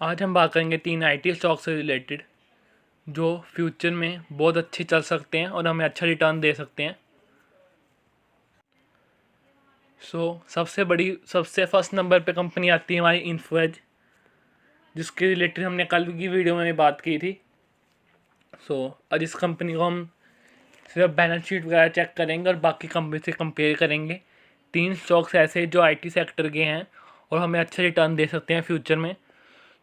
आज हम बात करेंगे 3 आईटी स्टॉक से रिलेटेड जो फ्यूचर में बहुत अच्छे चल सकते हैं और हमें अच्छा रिटर्न दे सकते हैं। सबसे फर्स्ट नंबर पे कंपनी आती है हमारी इन्फोएज, जिसके रिलेटेड हमने कल की वीडियो में भी बात की थी। आज इस कंपनी को हम सिर्फ बैलेंस शीट वगैरह चेक करेंगे और बाकी कंपनी से कंपेयर करेंगे। 3 स्टॉक्स ऐसे जो आईटी सेक्टर के हैं और हमें अच्छे रिटर्न दे सकते हैं फ्यूचर में।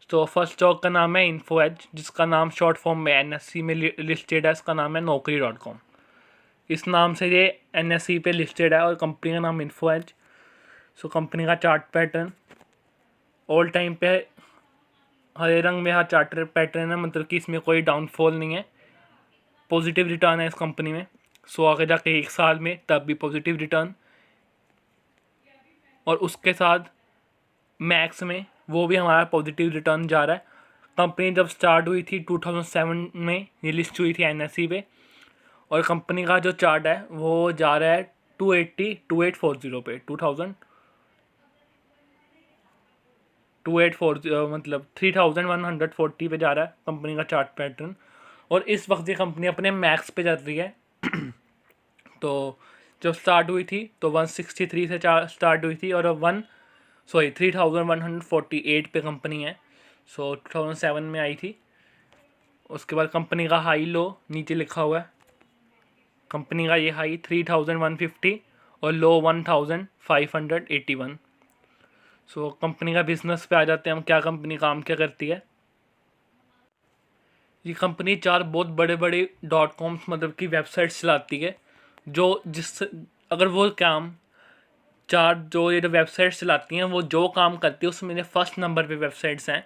फर्स्ट स्टॉक का नाम है इन्फोएज, जिसका नाम शॉर्ट फॉर्म में एनएससी में लिस्टेड है। इसका नाम है naukri.com। इस नाम से ये एनएससी पे लिस्टेड है और कंपनी का नाम इन्फोएज। कंपनी का चार्ट पैटर्न ऑल टाइम पे हरे रंग में चार्ट पैटर्न है, मतलब कि इसमें कोई डाउनफॉल नहीं है। पॉजिटिव रिटर्न है इस कंपनी में। आगे जाके 1 साल में तब भी पॉजिटिव रिटर्न, और उसके साथ मैक्स में वो भी हमारा पॉजिटिव रिटर्न जा रहा है। कंपनी जब स्टार्ट हुई थी 2007 में, ये लिस्ट हुई थी एनएससी पे, और कंपनी का जो चार्ट है वो जा रहा है 2840 पे 2840 मतलब 3140 पे जा रहा है कंपनी का चार्ट पैटर्न। और इस वक्त ये कंपनी अपने मैक्स पे चल रही है। तो जब स्टार्ट हुई थी तो 163 से स्टार्ट हुई थी और 3148 पे कंपनी है। 2007 में आई थी। उसके बाद कंपनी का हाई लो नीचे लिखा हुआ है। कंपनी का ये हाई 3150 और लो 1581। कंपनी का बिजनेस पे आ जाते हैं हम, क्या कंपनी काम क्या करती है। ये कंपनी 4 बहुत बड़े बड़े .coms मतलब कि वेबसाइट्स चलाती है, जो जिस अगर वो काम जो ये वेबसाइट्स चलाती हैं वो जो काम करती है उसमें मेरे फर्स्ट नंबर पे वेबसाइट्स हैं।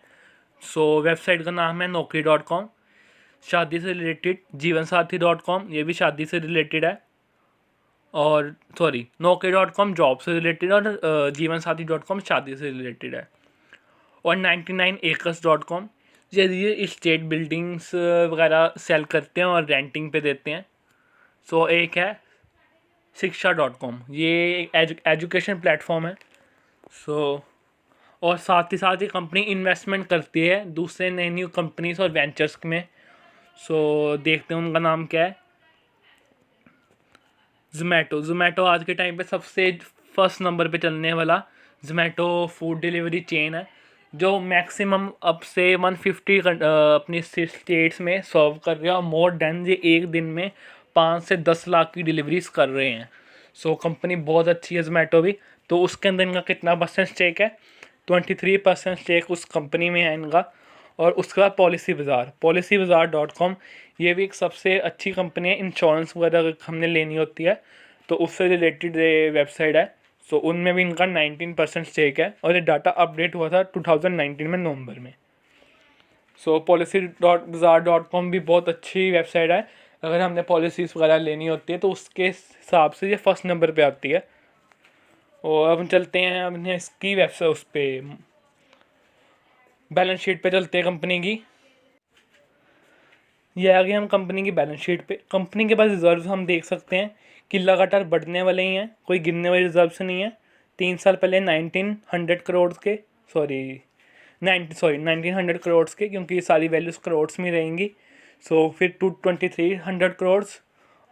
वेबसाइट का नाम है naukri.com। शादी से रिलेटेड जीवनसाथी.com, ये भी शादी से रिलेटेड है। और naukri.com जॉब से रिलेटेड और जीवनसाथी.com शादी से रिलेटेड है। और 99acres.com ये रियल इस्टेट बिल्डिंग्स वगैरह सेल करते हैं और रेंटिंग पे देते हैं। एक है शिक्षा.com, ये एक एजुकेशन प्लेटफॉर्म है। और साथ ही साथ ये कंपनी इन्वेस्टमेंट करती है दूसरे नई न्यू कंपनीज और वेंचर्स में। देखते हैं उनका नाम क्या है। जोमेटो आज के टाइम पे सबसे फर्स्ट नंबर पे चलने वाला जोमेटो फूड डिलीवरी चेन है, जो मैक्सिमम अब से 150 अपनी स्टेट्स में सर्व कर रहा है। और मोर देन ये एक दिन में 5 से 10 लाख की डिलीवरीज कर रहे हैं। कंपनी बहुत अच्छी है जोमेटो भी। तो उसके अंदर इनका कितना परसेंट स्टेक है? 23% स्टेक उस कंपनी में है इनका। और उसके बाद policybazaar.com, ये भी एक सबसे अच्छी कंपनी है। इंश्योरेंस वगैरह अगर हमने लेनी होती है तो उससे रिलेटेड वेबसाइट है। उनमें भी इनका 19% स्टेक है और ये डाटा अपडेट हुआ था 2019 में नवंबर में। policybazaar.com भी बहुत अच्छी वेबसाइट है। अगर हमने पॉलिसीज़ वगैरह लेनी होती है तो उसके हिसाब से ये फर्स्ट नंबर पे आती है। और अब चलते हैं अपने इसकी वेबसाइट उस पर बैलेंस शीट पे चलते हैं कंपनी की। ये आ गए हम कंपनी की बैलेंस शीट पे। कंपनी के पास रिजर्व्स हम देख सकते हैं कि लगातार बढ़ने वाले ही हैं, कोई गिरने वाले रिजर्व्स नहीं है। 3 साल पहले 1900 करोड़ के 1900 करोड़ के, क्योंकि ये सारी वैल्यूज करोड़ में रहेंगी। फिर 2300 करोड़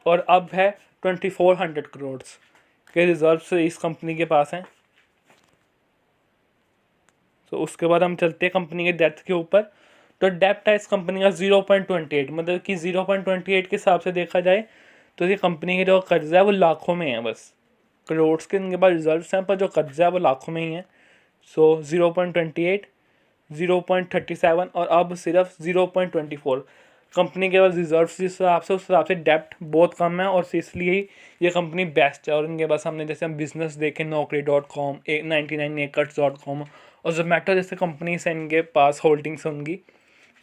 और अब है 2400 करोड़ के रिजर्व्स इस कंपनी के पास हैं। उसके बाद हम चलते हैं कंपनी के डेप्थ के ऊपर। तो डेप्थ है इस कंपनी का 0.28, मतलब कि 0.28 के हिसाब से देखा जाए तो ये कंपनी के जो कर्जा है वो लाखों में है। बस करोड़ के इनके पास रिजर्व्स हैं, पर जो कर्जा है वो लाखों में ही है। 0.28, 0.37 और अब सिर्फ 0.24 कंपनी के पास रिजर्व्स जिस हिसाब से, उस हिसाब से डेप्थ बहुत कम है। और इसलिए ही ये कंपनी बेस्ट है। और इनके पास हमने जैसे हम बिजनेस देखें naukri.com, 99acres.com और जोमेटो जैसे कंपनी से इनके पास होल्डिंग्स होंगी।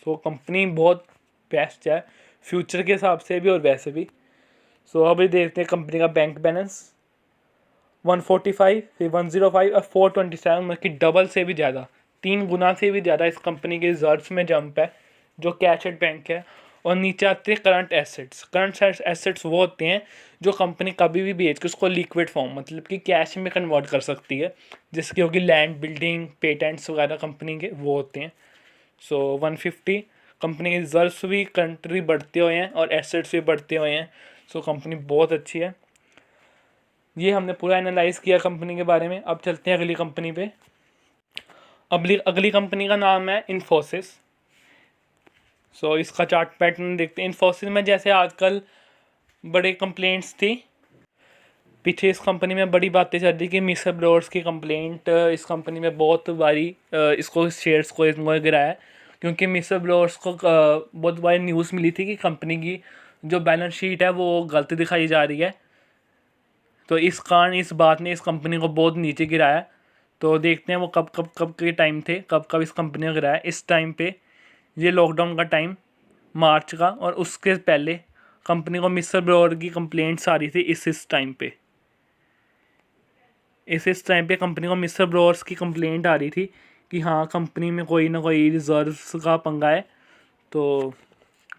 कंपनी बहुत बेस्ट है फ्यूचर के हिसाब से भी और वैसे भी। अभी देखते हैं कंपनी का बैंक बैलेंस 145, फिर 105 और 427, मतलब कि डबल से भी ज़्यादा, 3 गुना से भी ज़्यादा इस कंपनी के रिजर्व्स में जंप है, जो कैश एट बैंक है। और नीचे आते हैं करंट एसेट्स वो होते हैं जो कंपनी कभी भी बेच के उसको लिक्विड फॉर्म, मतलब कि कैश में कन्वर्ट कर सकती है, जिसकी होगी लैंड, बिल्डिंग, पेटेंट्स वगैरह कंपनी के वो होते हैं। सो 150 कंपनी के रिजर्व्स भी कंट्री बढ़ते हुए हैं और एसेट्स भी बढ़ते हुए हैं। सो कंपनी बहुत अच्छी है। ये हमने पूरा एनालाइज किया कंपनी के बारे में। अब चलते हैं अगली कंपनी पे। अगली कंपनी का नाम है इन्फोसिस। सो इसका चार्ट पैटर्न देखते हैं। इन्फोसिस में जैसे आजकल बड़े कंप्लेंट्स थी, पीछे इस कंपनी में बड़ी बातें चल रही कि मिस्टर ब्रोड्स की कंप्लेंट इस कंपनी में बहुत बारी इसको शेयर्स को गिराया है, क्योंकि मिस्टर ब्रोड्स को बहुत बारी न्यूज़ मिली थी कि कंपनी की जो बैलेंस शीट है वो गलत दिखाई जा रही है। तो इस कारण इस बात ने इस कंपनी को बहुत नीचे गिराया। तो देखते हैं वो कब के टाइम थे, कब इस कंपनी को गिराया। इस टाइम पे ये लॉकडाउन का टाइम मार्च का, और उसके पहले कंपनी को मिस्टर ब्रोड की कंप्लेंट्स आ रही थी। इस टाइम पे इस टाइम पे कंपनी को मिस्टर ब्रोड्स की कंप्लेंट आ रही थी कि हाँ कंपनी में कोई ना कोई रिजर्व्स का पंगा है, तो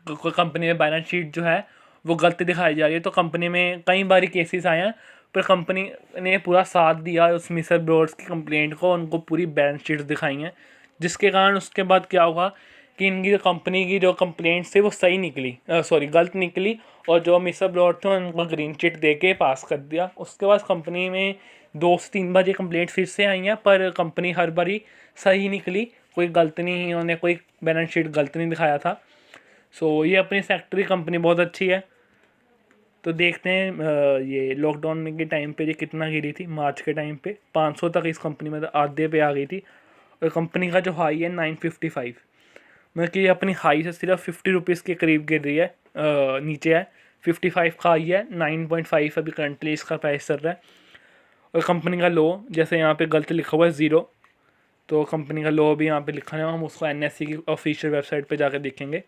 कंपनी में बैलेंस शीट जो है वो गलत दिखाई जा रही है। तो कंपनी में कई बारी केसेस आए हैं, पर कंपनी ने पूरा साथ दिया उस मिस्टर ब्रोड्स की कंप्लेंट को, उनको पूरी बैलेंस शीट दिखाई हैं, जिसके कारण उसके बाद क्या हुआ कि इनकी जो कंपनी की जो कंप्लेंट्स थे वो सही निकली, गलत निकली, और जो मिस्टर ब्रोड थे उनको ग्रीन चिट दे के पास कर दिया। उसके बाद कंपनी में 2 से 3 बार ये कंप्लेंट फिर से आई हैं, पर कंपनी हर बारी सही निकली, कोई गलत नहीं, उन्होंने कोई बैलेंस शीट गलत नहीं दिखाया था। सो ये अपनी सेक्टर की कंपनी बहुत अच्छी है। तो देखते हैं ये लॉकडाउन के टाइम पे ये कितना गिरी थी। मार्च के टाइम पे 500 तक इस कंपनी में आधे पे आ गई थी, और कंपनी का जो हाई है 955, मतलब कि अपनी हाई से सिर्फ 50 रुपीज़ के करीब गिर रही है, नीचे है। 55 का हाई है, 9.5 अभी करंटली इसका प्राइस चल रहा है। और कंपनी का लो जैसे यहाँ पे गलत लिखा हुआ है 0, तो कंपनी का लो भी यहाँ पे लिखा है, हम उसको NSE की ऑफिशियल वेबसाइट पे जाकर देखेंगे।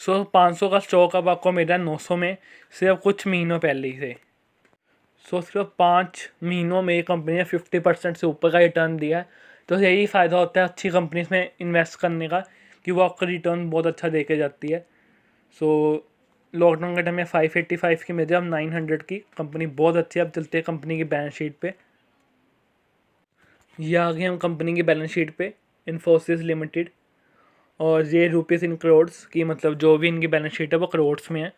सो 500 का स्टॉक अब आपको मिल रहा है 900 में, सिर्फ कुछ महीनों पहले ही से। सो सिर्फ 5 महीनों में कंपनी ने 50% से ऊपर का रिटर्न दिया है। तो यही फ़ायदा होता है अच्छी कंपनीज में इन्वेस्ट करने का, कि वो आपका रिटर्न बहुत अच्छा दे के जाती है। सो लॉकडाउन के टाइम में 585 की मिल जाए, अब 900 की कंपनी बहुत अच्छी है। अब चलते हैं कंपनी की बैलेंस शीट पे। ये आ गए हम कंपनी की बैलेंस शीट पे, इन्फोसिस लिमिटेड, और ये रुपीज़ इन करोड्स की, मतलब जो भी इनकी बैलेंस शीट है वो करोड्स में है।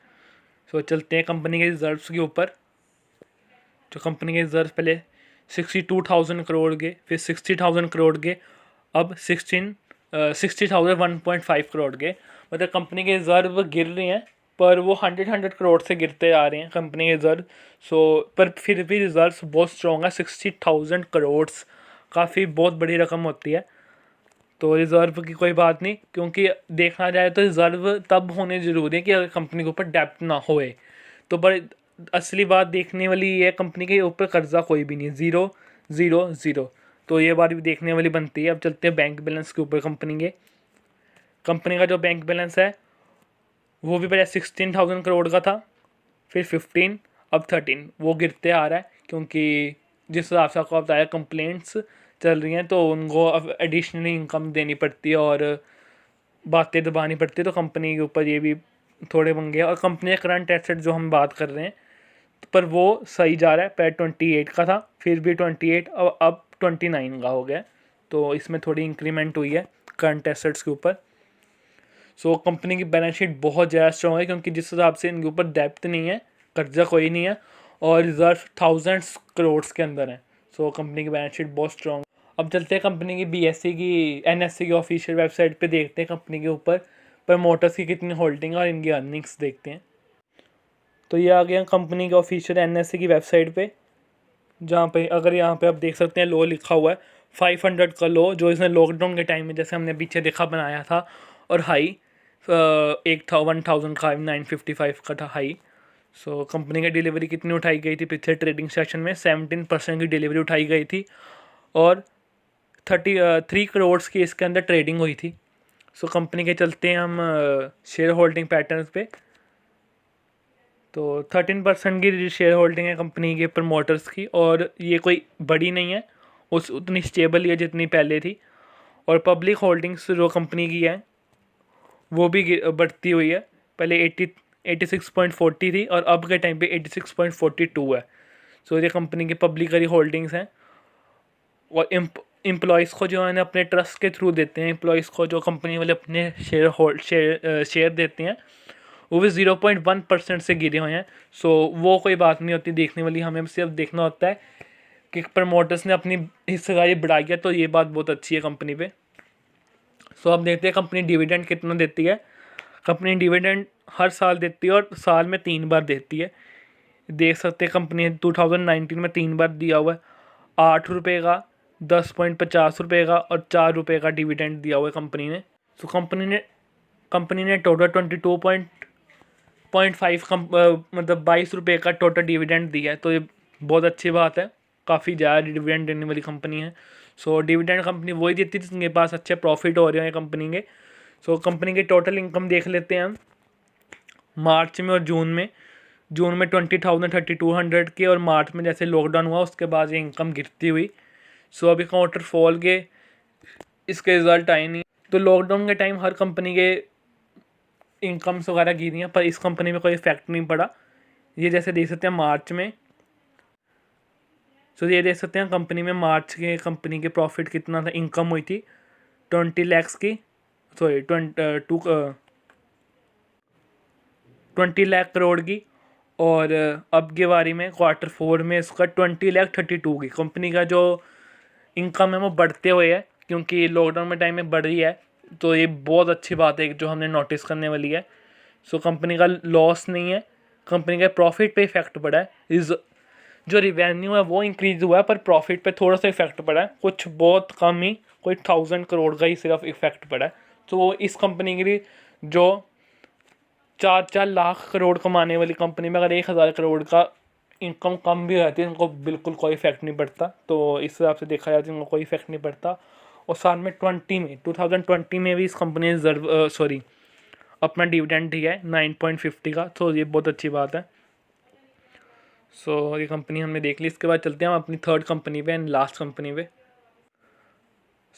सो चलते हैं कंपनी के रिजर्व्स के ऊपर। जो कंपनी के रिजर्व पहले 62,000 करोड़ के, फिर 60,000 करोड़ के, अब 60,000 1.5 करोड़ के। मतलब कंपनी के रिजर्व गिर रहे हैं, पर वो 100 करोड़ से गिरते आ रहे हैं कंपनी के रिजर्व। सो पर फिर भी रिजर्व बहुत स्ट्रॉन्ग है। 60,000 करोड़ काफ़ी बहुत बड़ी रकम होती है। तो रिज़र्व की कोई बात नहीं, क्योंकि देखा जाए तो रिज़र्व तब होने ज़रूरी है कि अगर कंपनी के ऊपर डेप्ट ना होए। तो बड़े असली बात देखने वाली ये है, कंपनी के ऊपर कर्जा कोई भी नहीं, 0 0 0। तो ये बात भी देखने वाली बनती है। अब चलते हैं बैंक बैलेंस के ऊपर। कंपनी का जो बैंक बैलेंस है वो भी पहले 16,000 करोड़ का था, फिर 15, अब 13। वो गिरते आ रहा है, क्योंकि जिस हिसाब से आपको बताया कंप्लेंट्स चल रही हैं, तो उनको अब एडिशनली इनकम देनी पड़ती है और बातें दबानी पड़ती है। तो कंपनी के ऊपर ये भी थोड़े पंगे हैं। और कंपनी का करंट एसेट जो हम बात कर रहे हैं, पर वो सही जा रहा है। पहले 28 का था, फिर भी 28, अब 29 का हो गया। तो इसमें थोड़ी इंक्रीमेंट हुई है करंट एसेट्स के ऊपर। सो कंपनी की बैलेंस शीट बहुत ज़्यादा स्ट्रॉन्ग है, क्योंकि जिस हिसाब से इनके ऊपर डेप्थ नहीं है, कर्जा कोई नहीं है, और रिजर्व थाउजेंड्स करोड़ के अंदर है। सो कंपनी की बैलेंस शीट बहुत स्ट्रॉन्ग। अब चलते हैं कंपनी की BSE की NSE की ऑफिशियल वेबसाइट पे, देखते हैं कंपनी के ऊपर प्रमोटर्स की कितनी होल्डिंग है और इनकी अर्निंग्स देखते हैं। तो ये आ गया कंपनी के ऑफिशियल NSE की वेबसाइट पे, जहाँ पे अगर यहाँ पे आप देख सकते हैं लो लिखा हुआ है 500 का लो, जो इसने लॉकडाउन के टाइम में जैसे हमने पीछे देखा बनाया था, और हाई 1,955 का था हाई। सो कंपनी की डिलीवरी कितनी उठाई गई थी पिछले ट्रेडिंग सेशन में? 17% की डिलीवरी उठाई गई थी, और 33 करोड़ की इसके अंदर ट्रेडिंग हुई थी। सो कंपनी के चलते हैं हम शेयर होल्डिंग पैटर्न्स पे। तो 13% की शेयर होल्डिंग है कंपनी के प्रमोटर्स की, और ये कोई बड़ी नहीं है, उतनी स्टेबल ही है जितनी पहले थी। और पब्लिक होल्डिंग्स जो कंपनी की है वो भी बढ़ती हुई है। पहले 86.40 थी, और अब के टाइम पे 86.42 है। सो ये कंपनी की पब्लिकली होल्डिंग्स हैं। और एम्प्लॉयज़ को जो है ना अपने ट्रस्ट के थ्रू देते हैं, एम्प्लॉयज़ को जो कंपनी वाले अपने शेयर देते हैं, वो भी 0.1% से गिरे हुए हैं। सो वो कोई बात नहीं होती देखने वाली, हमें सिर्फ देखना होता है कि प्रमोटर्स ने अपनी हिस्सेदारी बढ़ाई है, तो ये बात बहुत अच्छी है कंपनी पे। सो अब देखते हैं कंपनी डिविडेंड कितना देती है। कंपनी डिविडेंड हर साल देती है और साल में 3 बार देती है। देख सकते हैं कंपनी 2019 में 3 बार दिया हुआ है, 8 रुपये का, 10.50 रुपये का और 4 रुपये का डिविडेंड दिया हुआ है कंपनी ने। सो कंपनी ने टोटल 22.5 मतलब 22 रुपये का टोटल डिविडेंड दिया है, तो ये बहुत अच्छी बात है। काफ़ी ज़्यादा डिविडेंड देने वाली कंपनी है। सो डिविडेंड कंपनी वही देती है जिनके पास अच्छे प्रॉफिट हो रहे हैं कंपनी के। सो कंपनी के टोटल इनकम देख लेते हैं हम मार्च में और जून में। जून में 20,3200 के, और मार्च में जैसे लॉकडाउन हुआ उसके बाद ये इनकम गिरती हुई। सो अभी क्वार्टर फॉल के इसके रिज़ल्ट आए नहीं। तो लॉकडाउन के टाइम हर कंपनी के इनकम्स वगैरह गिरी हैं, पर इस कंपनी में कोई इफेक्ट नहीं पड़ा। ये जैसे देख सकते हैं मार्च में, सो ये देख सकते हैं कंपनी में मार्च के कंपनी के प्रॉफिट कितना था, इनकम हुई थी 20 लाख की, सॉरी 20 लाख करोड़ की। और अब के बारी में क्वार्टर 4 में इसका 20,32 की कंपनी का जो इनकम है वो बढ़ते हुए है, क्योंकि लॉकडाउन में टाइम में बढ़ रही है। तो ये बहुत अच्छी बात है जो हमने नोटिस करने वाली है। सो कंपनी का लॉस नहीं है, कंपनी के प्रॉफिट पे इफेक्ट पड़ा है। इस जो रिवेन्यू है वो इंक्रीज़ हुआ है, पर प्रॉफिट पे थोड़ा सा इफेक्ट पड़ा है, कुछ बहुत कम ही, कोई 1000 करोड़ का ही सिर्फ इफेक्ट पड़ा है। तो इस कंपनी के लिए जो 4 लाख करोड़ कमाने वाली कंपनी में अगर 1000 करोड़ का इनकम कम भी रहती है, इनको बिल्कुल कोई इफेक्ट नहीं पड़ता। तो इस हिसाब से देखा जाए तो इनको कोई इफेक्ट नहीं पड़ता। और साल में 2020 में भी इस कंपनी ने अपना डिविडेंड दिया है 9.50 का, तो ये बहुत अच्छी बात है। सो ये कंपनी हमने देख ली। इसके बाद चलते हैं हम अपनी थर्ड कंपनी पे एंड लास्ट कंपनी पे।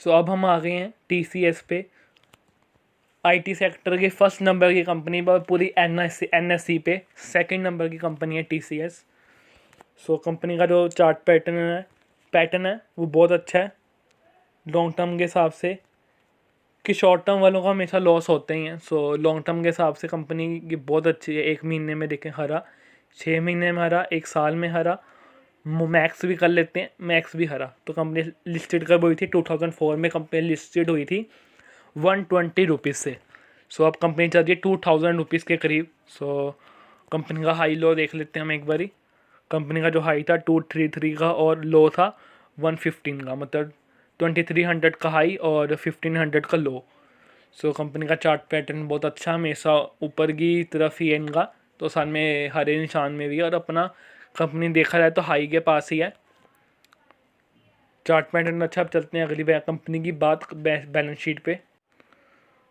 सो अब हम आ गए हैं TCS पे, IT सेक्टर के फर्स्ट नंबर की कंपनी पर, पूरी NSE पे सेकंड नंबर की कंपनी है TCS। सो कंपनी का जो चार्ट पैटर्न है वो बहुत अच्छा है लॉन्ग टर्म के हिसाब से, कि शॉर्ट टर्म वालों का हमेशा लॉस होते ही हैं। सो लॉन्ग टर्म के हिसाब से कंपनी की बहुत अच्छी है। 1 महीने में देखें हरा, 6 महीने में हरा, 1 साल में हरा, मैक्स भी कर लेते हैं, मैक्स भी हरा। तो कंपनी लिस्टेड कब हुई थी? 2004 में कंपनी लिस्टेड हुई थी 120 रुपीज़ से। सो अब कंपनी चल रही है 2000 रुपीज़ के करीब। सो कंपनी का हाई लो देख लेते हैं हम एक बारी। कंपनी का जो हाई था 233 का और लो था 115 का, मतलब 2300 का हाई और 1500 का लो। सो कंपनी का चार्ट पैटर्न बहुत अच्छा, हमेशा ऊपर की तरफ ही है इनका, तो साथ में हरे निशान में भी है, और अपना कंपनी देखा जाए तो हाई के पास ही है। चार्ट पैटर्न अच्छा। अब चलते हैं अगली कंपनी की बात, बैलेंस शीट पे।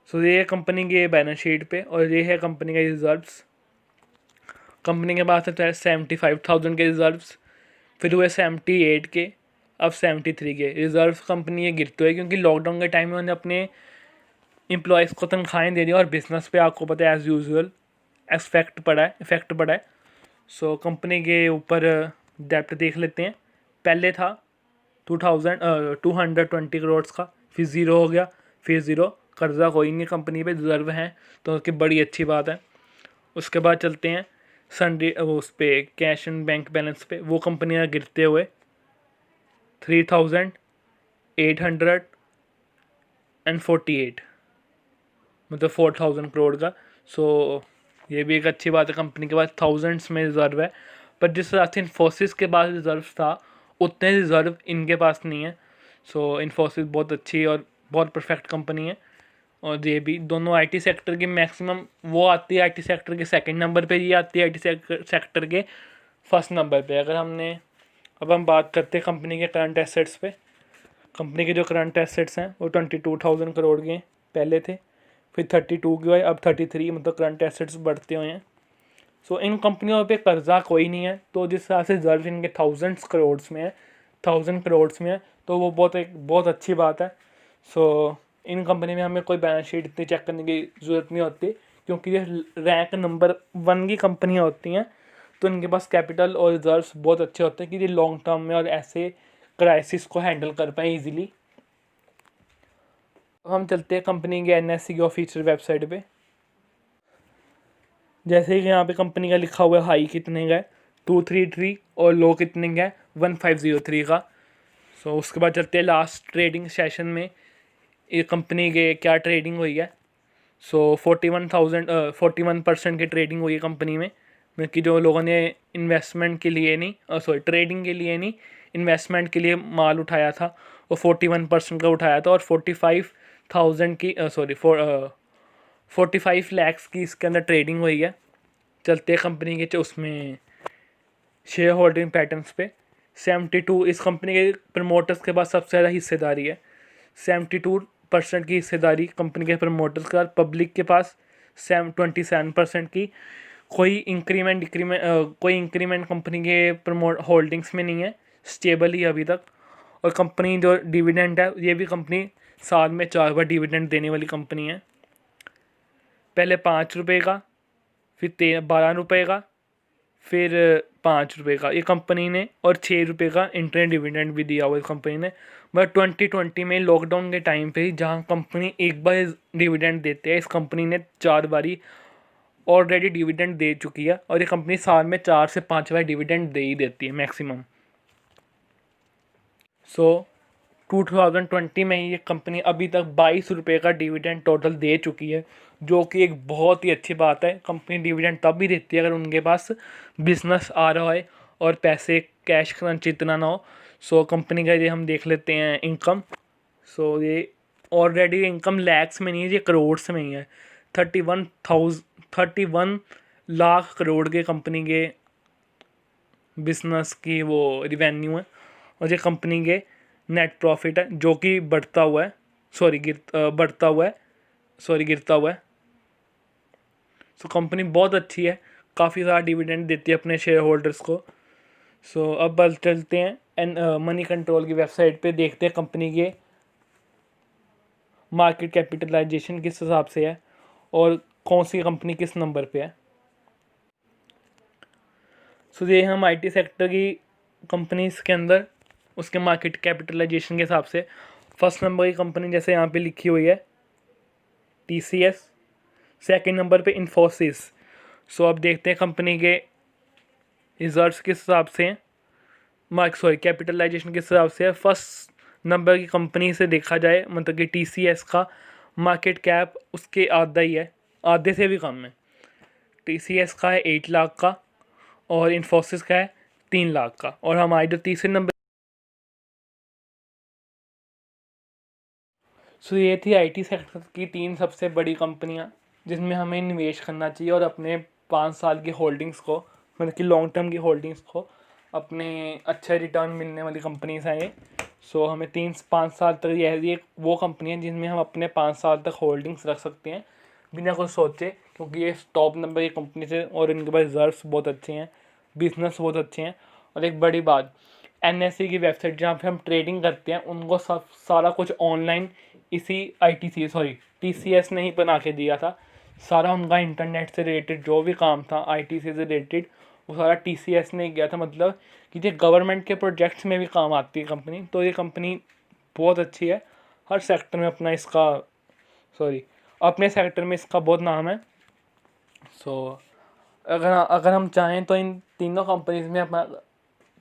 सो ये है कंपनी के बैलेंस शीट पे, और ये है कंपनी के रिजर्व्स। कंपनी के पास है 75,000 के रिजर्व्स, फिर हुए 78 के, अब 73 के रिजर्व। कंपनी ये गिरते हुए क्योंकि लॉकडाउन के टाइम में उन्होंने अपने एम्प्लॉयज़ को तनख्वाहें दे दी, और बिजनेस पे आपको पता है एज़ यूजुअल इफेक्ट पड़ा है। सो कंपनी के ऊपर डेप्ट देख लेते हैं। पहले था 220 करोड़ का, फिर ज़ीरो हो गया, फिर ज़ीरो। कर्जा कोई नहीं कंपनी पे, रिजर्व हैं, तो उसकी बड़ी अच्छी बात है। उसके बाद चलते हैं सनडे उस पर कैश एंड बैंक बैलेंस पे। वो कंपनियाँ गिरते हुए 3,848, मतलब 4,000 करोड़ का। सो ये भी एक अच्छी बात है, कंपनी के पास थाउजेंड्स में रिज़र्व है। पर जिस हिसाब से इन्फोसिस के पास रिज़र्व था, उतने रिज़र्व इनके पास नहीं है। सो इन्फोसिस बहुत अच्छी और बहुत परफेक्ट कंपनी है। और ये भी दोनों IT सेक्टर के मैक्सिमम, वो आती है IT सेक्टर के सेकंड नंबर पे, ये आती है IT सेक्टर के फर्स्ट नंबर पे। अब हम बात करते हैं कंपनी के करंट एसेट्स पे। कंपनी के जो करंट एसेट्स हैं वो 22,000 करोड़ के पहले थे, फिर 32 के हुए, अब 33, मतलब करंट एसेट्स बढ़ते हुए हैं। सो इन कंपनियों पे कर्जा कोई नहीं है, तो जिस हिसाब से रिजर्व इनके 1000 करोड़ में है, 1000 करोड़ में है, तो वो बहुत अच्छी बात है। सो इन कंपनी में हमें कोई बैलेंस शीट इतनी चेक करने की ज़रूरत नहीं होती, क्योंकि ये रैंक नंबर 1 की कंपनियाँ होती हैं, तो इनके पास कैपिटल और रिजर्व्स बहुत अच्छे होते हैं कि ये लॉन्ग टर्म में और ऐसे क्राइसिस को हैंडल कर पाएँ ईजिली। अब हम चलते हैं कंपनी के NSE की ऑफिशियल वेबसाइट पे। जैसे कि यहाँ पे कंपनी का लिखा हुआ है हाई कितने का है 233 और लो कितने का है 1503 का। सो उसके बाद चलते हैं लास्ट ट्रेडिंग सेशन में ये कंपनी के क्या ट्रेडिंग हुई है। सो 41% की ट्रेडिंग हुई है कंपनी में, कि जो लोगों ने इन्वेस्टमेंट के लिए नहीं ट्रेडिंग के लिए नहीं इन्वेस्टमेंट के लिए माल उठाया था वो 41% का उठाया था और 45,000 की 45 लैक्स की इसके अंदर ट्रेडिंग हुई है। चलते कंपनी के उसमें शेयर होल्डिंग पैटर्न्स पे 72 इस कंपनी के प्रमोटर्स के पास सबसे ज़्यादा हिस्सेदारी है। 72% की हिस्सेदारी कंपनी के प्रमोटर्स के पास, पब्लिक के पास 27% की। कोई इंक्रीमेंट कंपनी के प्रमोट होल्डिंग्स में नहीं है, स्टेबल ही अभी तक। और कंपनी जो डिविडेंड है ये भी कंपनी साल में 4 बार डिविडेंड देने वाली कंपनी है। पहले 5 रुपये का, फिर 12 रुपये का, फिर 5 रुपये का ये कंपनी ने, और 6 रुपये का इंटरनल डिविडेंड भी दिया हुआ है कंपनी ने। बट 2020 में लॉकडाउन के टाइम पे ही जहाँ कंपनी एक बार डिविडेंड देते हैं, इस कंपनी ने 4 बारी ऑलरेडी डिविडेंड दे चुकी है और ये कंपनी साल में 4 से 5 बार डिविडेंड दे ही देती है मैक्सिमम। सो 2020 में ये कंपनी अभी तक 22 रुपये का डिविडेंड टोटल दे चुकी है, जो कि एक बहुत ही अच्छी बात है। कंपनी डिविडेंड तब भी देती है अगर उनके पास बिजनेस आ रहा है और पैसे कैश क्रंच इतना ना हो। सो कंपनी का ये हम देख लेते हैं इनकम। सो ये ऑलरेडी इनकम लैक्स में नहीं है, ये करोड़ में ही है। 31 लाख करोड़ के कंपनी के बिजनेस की वो रिवेन्यू है और ये कंपनी के नेट प्रॉफिट है जो कि गिरता हुआ है। सो कंपनी बहुत अच्छी है, काफ़ी ज़्यादा डिविडेंड देती है अपने शेयर होल्डर्स को। सो अब चलते हैं मनी कंट्रोल की वेबसाइट पे, देखते हैं कंपनी के मार्केट कैपिटलाइजेशन किस हिसाब से है और कौन सी कंपनी किस नंबर पे है। सो ये हम IT सेक्टर की कंपनीज के अंदर उसके मार्केट कैपिटलाइजेशन के हिसाब से फर्स्ट नंबर की कंपनी जैसे यहाँ पे लिखी हुई है TCS, सेकंड नंबर पे इन्फोसिस। सो अब देखते हैं कंपनी के रिजल्ट्स किस हिसाब से हैं, कैपिटलाइजेशन किस हिसाब से है। फर्स्ट नंबर की कंपनी से देखा जाए मतलब कि TCS का मार्केट कैप उसके आधा ही है, आधे से भी कम है। TCS का है 8 लाख का और इन्फोसिस का है 3 लाख का। और हमारी जो तीसरे नंबर सो ये थी IT सेक्टर की 3 सबसे बड़ी कंपनियां जिसमें हमें निवेश करना चाहिए और अपने 5 साल की होल्डिंग्स को मतलब कि लॉन्ग टर्म की होल्डिंग्स को अपने अच्छे रिटर्न मिलने वाली कंपनीज हैं ये। सो हमें 3-5 साल तक ये वो कंपनी है जिनमें हम अपने 5 साल तक होल्डिंग्स रख सकते हैं बिना कुछ सोचे, क्योंकि ये टॉप नंबर की कंपनी से और इनके पास रिजल्ट्स बहुत अच्छे हैं, बिजनेस बहुत अच्छे हैं। और एक बड़ी बात, NSE की वेबसाइट जहाँ पे हम ट्रेडिंग करते हैं उनको सब सारा कुछ ऑनलाइन इसी TCS ने ही बना के दिया था। सारा उनका इंटरनेट से रिलेटेड जो भी काम था IT से रिलेटेड वो सारा TCS ने किया था। मतलब कि ये गवर्नमेंट के प्रोजेक्ट्स में भी काम आती है कंपनी, तो ये कंपनी बहुत अच्छी है। हर सेक्टर में अपने सेक्टर में इसका बहुत नाम है। सो अगर हम चाहें तो इन तीनों कंपनीज में अपना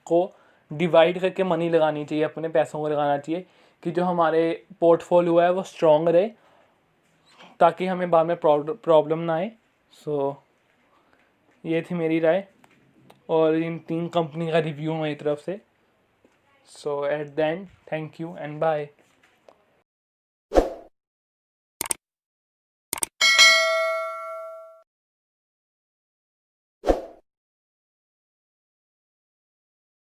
को डिवाइड करके मनी लगानी चाहिए, अपने पैसों को लगाना चाहिए कि जो हमारे पोर्टफोलियो है वो स्ट्रॉन्ग रहे ताकि हमें बाद में प्रॉब्लम ना आए। सो ये थी मेरी राय और इन 3 कंपनी का रिव्यू मेरी तरफ से। So at the end thank you and bye.